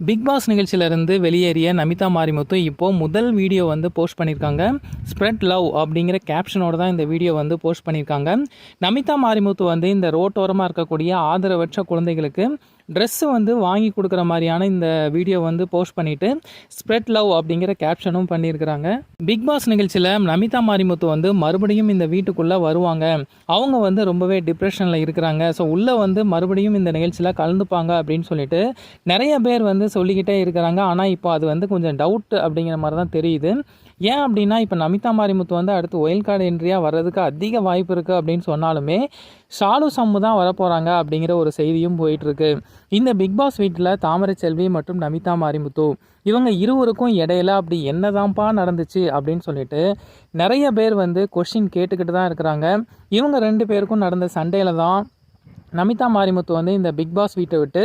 Big pass நிகழ்ச்சியிலிருந்து வெளியேறிய நமிதா மாரிமுத்து இப்போது முதல் வீடியோ வந்து போஸ்ட் பண்ணியிருக்காங்க. ஸ்ப்ரெட் லவ் அப்படிங்கிற கேப்ஷனோட தான் இந்த வீடியோ வந்து போஸ்ட் பண்ணியிருக்காங்க. நமிதா மாரிமுத்து வந்து இந்த ரோட்டோரமாக இருக்கக்கூடிய ஆதரவற்ற குழந்தைகளுக்கு ட்ரெஸ்ஸு வந்து வாங்கி கொடுக்குற மாதிரியான இந்த வீடியோ வந்து போஸ்ட் பண்ணிவிட்டு ஸ்ப்ரெட் லவ் அப்படிங்கிற கேப்ஷனும் பண்ணியிருக்கிறாங்க. பிக் பாஸ் நிகழ்ச்சியில் நமிதா மாரிமுத்து வந்து மறுபடியும் இந்த வீட்டுக்குள்ளே வருவாங்க. அவங்க வந்து ரொம்பவே டிப்ரெஷனில் இருக்கிறாங்க. ஸோ உள்ளே வந்து மறுபடியும் இந்த நிகழ்ச்சியில் கலந்துப்பாங்க அப்படின்னு சொல்லிட்டு நிறைய பேர் வந்து சொல்லிக்கிட்டே இருக்கிறாங்க. ஆனால் இப்போ அது வந்து கொஞ்சம் டவுட் அப்படிங்கிற மாதிரி தான் தெரியுது. ஏன் அப்படின்னா இப்போ நமிதா மாரிமுத்து வந்து அடுத்து ஒயில் கார்டு என்ட்ரியாக வர்றதுக்கு அதிக வாய்ப்பு இருக்குது அப்படின்னு சொன்னாலுமே ஷாலு சம்மு தான் வரப்போகிறாங்க அப்படிங்கிற ஒரு செய்தியும் போயிட்டுருக்கு. இந்த பிக் பாஸ் வீட்டில் தாமரை செல்வி மற்றும் நமிதா மாரிமுத்து இவங்க இருவருக்கும் இடையில அப்படி என்னதான்ப்பா நடந்துச்சு அப்படின்னு சொல்லிட்டு நிறைய பேர் வந்து கொஷின் கேட்டுக்கிட்டு தான் இருக்கிறாங்க. இவங்க 2 பேருக்கும் நடந்த சண்டையில் தான் நமிதா மாரிமுத்து வந்து இந்த பிக் பாஸ் வீட்டை விட்டு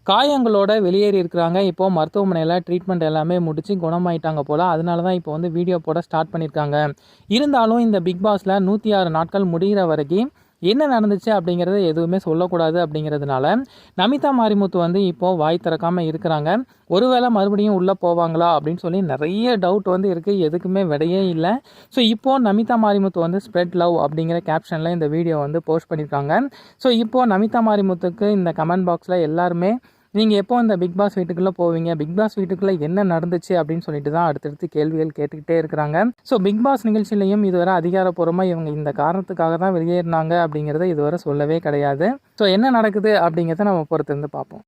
காயங்களோட வெளியேறி இருக்கிறாங்க. இப்போது மருத்துவமனையில் ட்ரீட்மெண்ட் எல்லாமே முடித்து குணமாயிட்டாங்க போல். அதனால தான் இப்போ வந்து வீடியோ போட ஸ்டார்ட் பண்ணியிருக்காங்க. இருந்தாலும் இந்த பிக் பாஸில் 106 நாட்கள் முடிகிற வரைக்கும் என்ன நடந்துச்சு அப்படிங்கிறத எதுவுமே சொல்லக்கூடாது அப்படிங்கிறதுனால நமிதா மாரிமுத்து வந்து இப்போது வாய் திறக்காமல் இருக்கிறாங்க. ஒருவேளை மறுபடியும் உள்ளே போவாங்களா அப்படின்னு சொல்லி நிறைய டவுட் வந்து இருக்குது. எதுக்குமே விடையே இல்லை. ஸோ இப்போது நமிதா மாரிமுத்து வந்து ஸ்ப்ரெட் லவ் அப்படிங்கிற கேப்ஷனில் இந்த வீடியோ வந்து போஸ்ட் பண்ணியிருக்காங்க. ஸோ இப்போது நமிதா மாரிமுத்துக்கு இந்த கமெண்ட் பாக்ஸில் எல்லாருமே நீங்கள் எப்போ இந்த பிக் பாஸ் வீட்டுக்குள்ளே போவீங்க, பிக் பாஸ் வீட்டுக்குள்ளே என்ன நடந்துச்சு அப்படின்னு சொல்லிட்டு தான் அடுத்தடுத்து கேள்விகள் கேட்டுக்கிட்டே இருக்கிறாங்க. ஸோ பிக் பாஸ் நிகழ்ச்சியிலையும் இதுவரை அதிகாரப்பூர்வமாக இவங்க இந்த காரணத்துக்காக தான் வெளியேறினாங்க அப்படிங்கிறத இதுவரை சொல்லவே கிடையாது. ஸோ என்ன நடக்குது அப்படிங்கிறத நம்ம பொறுத்திருந்து பார்ப்போம்.